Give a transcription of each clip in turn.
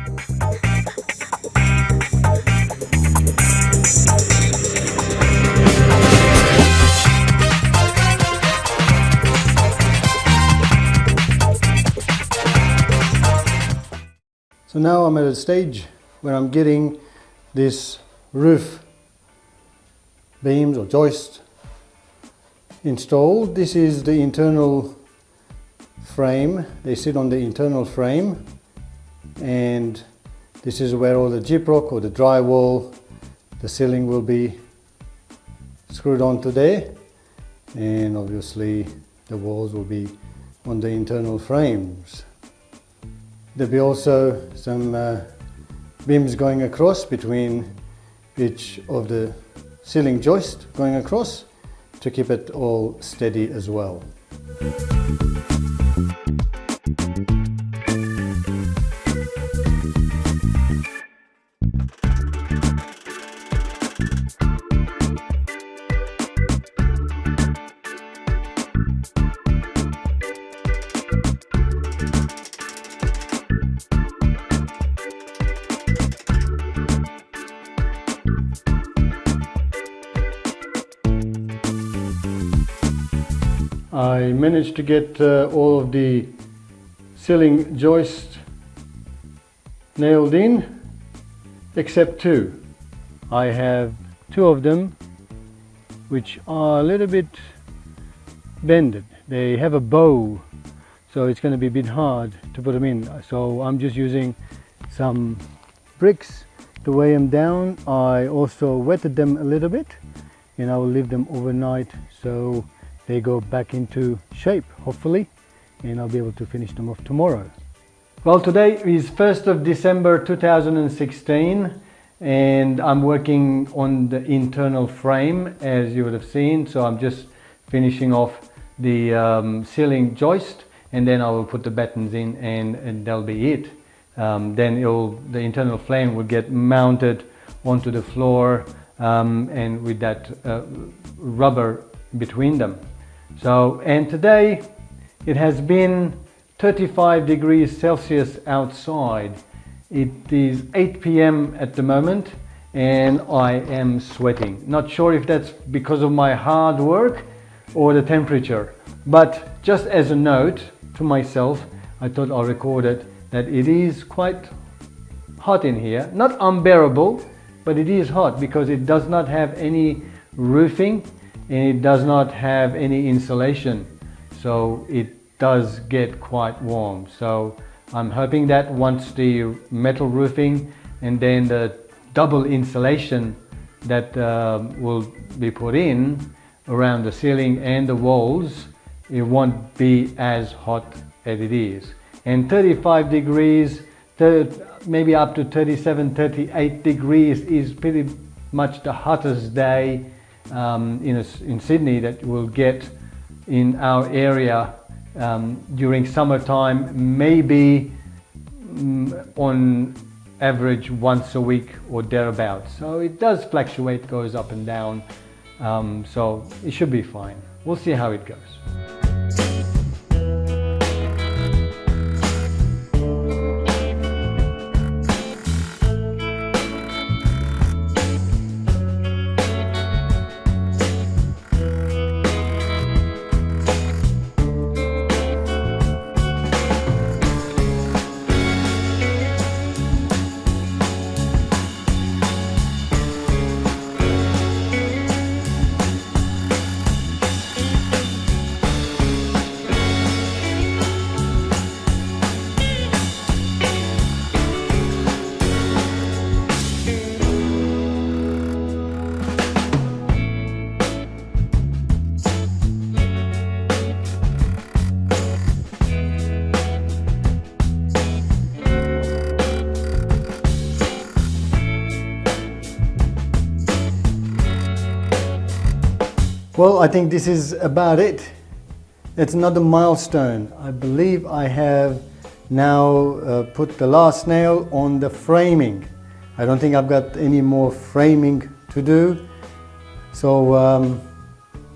So now I'm at a stage where I'm getting this roof beams or joist installed. This is the internal frame. They sit on the internal frame, and this is where all the gyprock or the drywall, the ceiling will be screwed onto there, and obviously the walls will be on the internal frames. There'll be also some beams going across between each of the ceiling joist going across to keep it all steady as well. I managed to get all of the ceiling joists nailed in, except two. I have two of them which are a little bit bended. They have a bow, so it's going to be a bit hard to put them in. So I'm just using some bricks to weigh them down. I also wetted them a little bit, and I will leave them overnight so they go back into shape, hopefully, and I'll be able to finish them off tomorrow. Well, today is 1st of December 2016, and I'm working on the internal frame, as you would have seen. So I'm just finishing off the ceiling joist, and then I will put the battens in, and that'll be it. Then the internal frame will get mounted onto the floor, and with that rubber between them. So, and today it has been 35 degrees Celsius outside. It is 8 p.m. at the moment, and I am sweating. Not sure if that's because of my hard work or the temperature, but just as a note to myself, I thought I'll record it, that it is quite hot in here. Not unbearable, but it is hot because it does not have any roofing, and it does not have any insulation, so it does get quite warm. So I'm hoping that once the metal roofing and then the double insulation that will be put in around the ceiling and the walls, it won't be as hot as it is. And 35 degrees, maybe up to 37, 38 degrees is pretty much the hottest day in Sydney that we'll get in our area during summertime, maybe on average once a week or thereabouts. So it does fluctuate, goes up and down, so it should be fine. We'll see how it goes. Well, I think this is about it. It's another milestone. I believe I have now put the last nail on the framing. I don't think I've got any more framing to do. So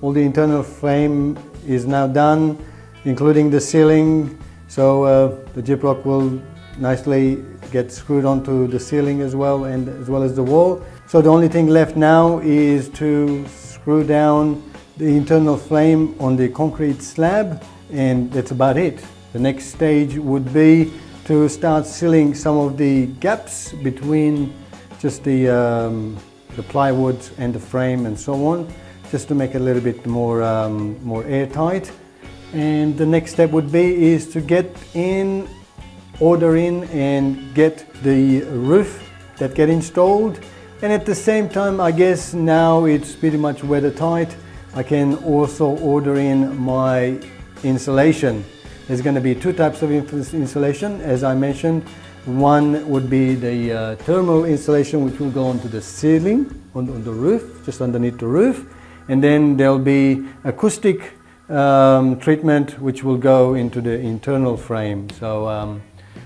all the internal frame is now done, including the ceiling. So the gyprock will nicely get screwed onto the ceiling as well, and as well as the wall. So the only thing left now is to screw down the internal frame on the concrete slab, and that's about it. The next stage would be to start sealing some of the gaps between just the plywood and the frame and so on, just to make it a little bit more airtight. And the next step would be is to order in and get the roof that get installed. And at the same time, I guess now it's pretty much weathertight, I can also order in my insulation. There's going to be two types of insulation, as I mentioned. One would be the thermal insulation, which will go onto the ceiling, on the roof, just underneath the roof. And then there'll be acoustic treatment, which will go into the internal frame. So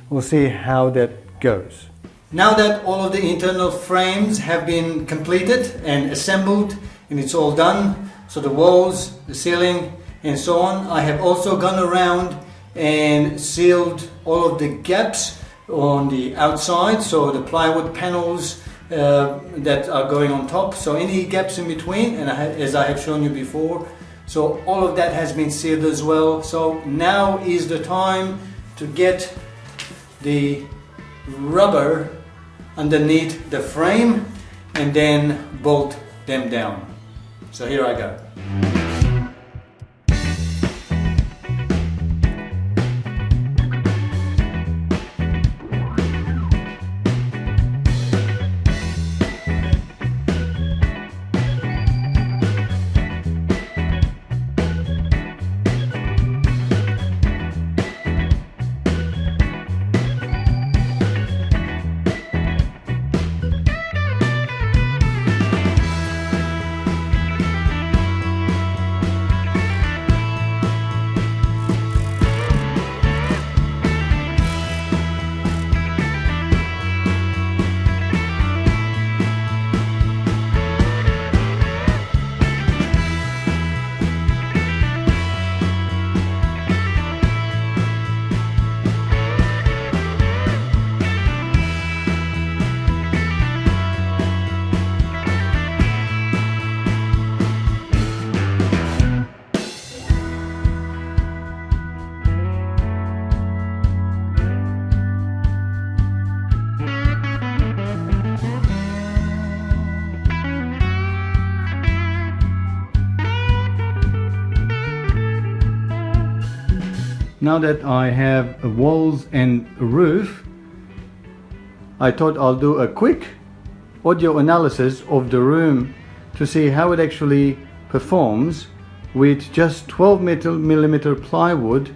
we'll see how that goes. Now that all of the internal frames have been completed and assembled, and it's all done, so the walls, the ceiling, and so on, I have also gone around and sealed all of the gaps on the outside, so the plywood panels that are going on top, so any gaps in between, and as I have shown you before, so all of that has been sealed as well. So now is the time to get the rubber underneath the frame and then bolt them down. So here I go. Now that I have walls and a roof, I thought I'll do a quick audio analysis of the room to see how it actually performs with just 12mm plywood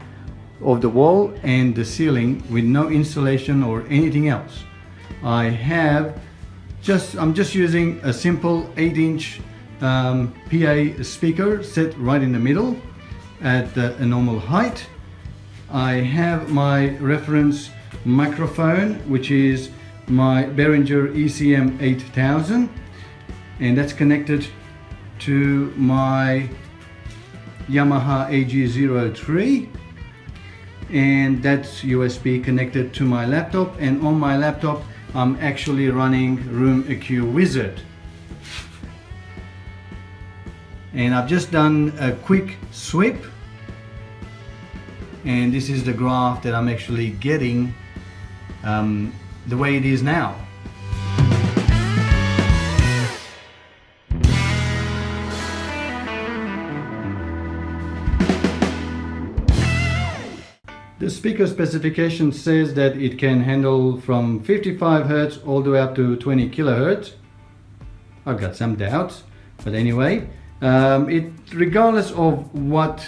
of the wall and the ceiling with no insulation or anything else. I'm just using a simple 8-inch PA speaker set right in the middle at a normal height. I have my reference microphone, which is my Behringer ECM 8000, and that's connected to my Yamaha AG03, and that's USB connected to my laptop, and on my laptop I'm actually running REqW Wizard. And I've just done a quick sweep, and this is the graph that I'm actually getting the way it is now. The speaker specification says that it can handle from 55 Hz all the way up to 20 kHz. I've got some doubts, but anyway, regardless of what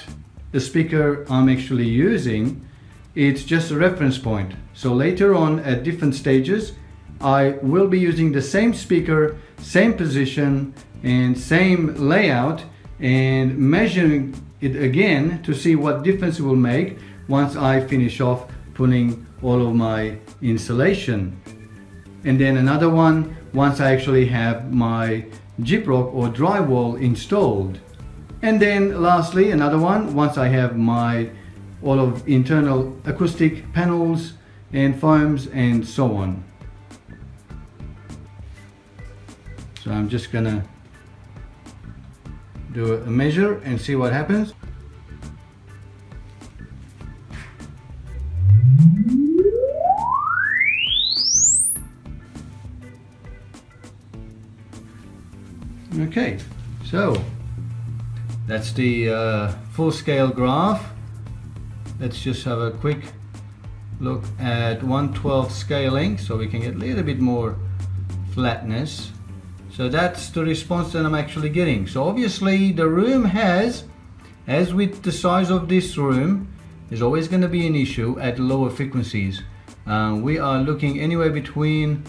the speaker I'm actually using, it's just a reference point. So later on at different stages, I will be using the same speaker, same position and same layout, and measuring it again to see what difference it will make once I finish off putting all of my insulation. And then another one once I actually have my gyprock or drywall installed. And then lastly another one once I have my all of internal acoustic panels and foams and so on. So I'm just gonna do a measure and see what happens. Okay, so that's the full-scale graph. Let's just have a quick look at 1/12 scaling so we can get a little bit more flatness. So that's the response that I'm actually getting. So obviously the room has, as with the size of this room, there's always going to be an issue at lower frequencies. We are looking anywhere between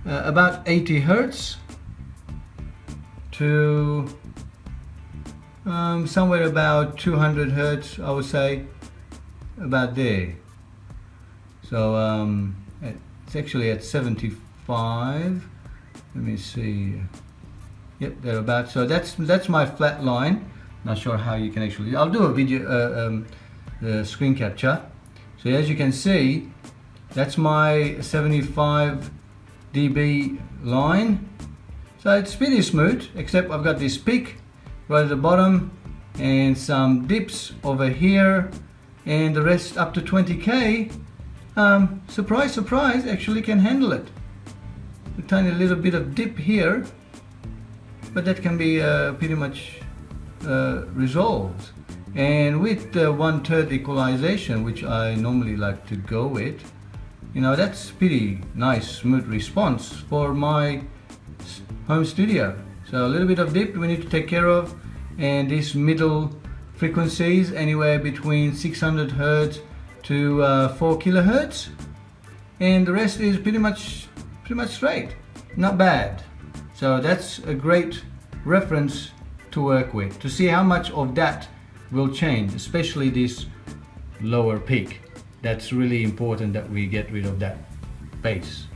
about 80 Hertz to somewhere about 200 Hertz, I would say, about there. So it's actually at 75. Let me see. Yep, they're about. So that's my flat line. Not sure how you can actually. I'll do a video screen capture. So as you can see, that's my 75 dB line. So it's pretty smooth, except I've got this peak right at the bottom and some dips over here, and the rest up to 20K. Surprise, surprise, actually can handle it. A tiny little bit of dip here, but that can be pretty much resolved. And with the 1/3 equalization, which I normally like to go with, you know, that's pretty nice, smooth response for my home studio. So a little bit of dip we need to take care of, and these middle frequencies anywhere between 600 Hertz to 4 kilohertz, and the rest is pretty much straight. Not bad. So that's a great reference to work with, to see how much of that will change, especially this lower peak. That's really important that we get rid of that bass.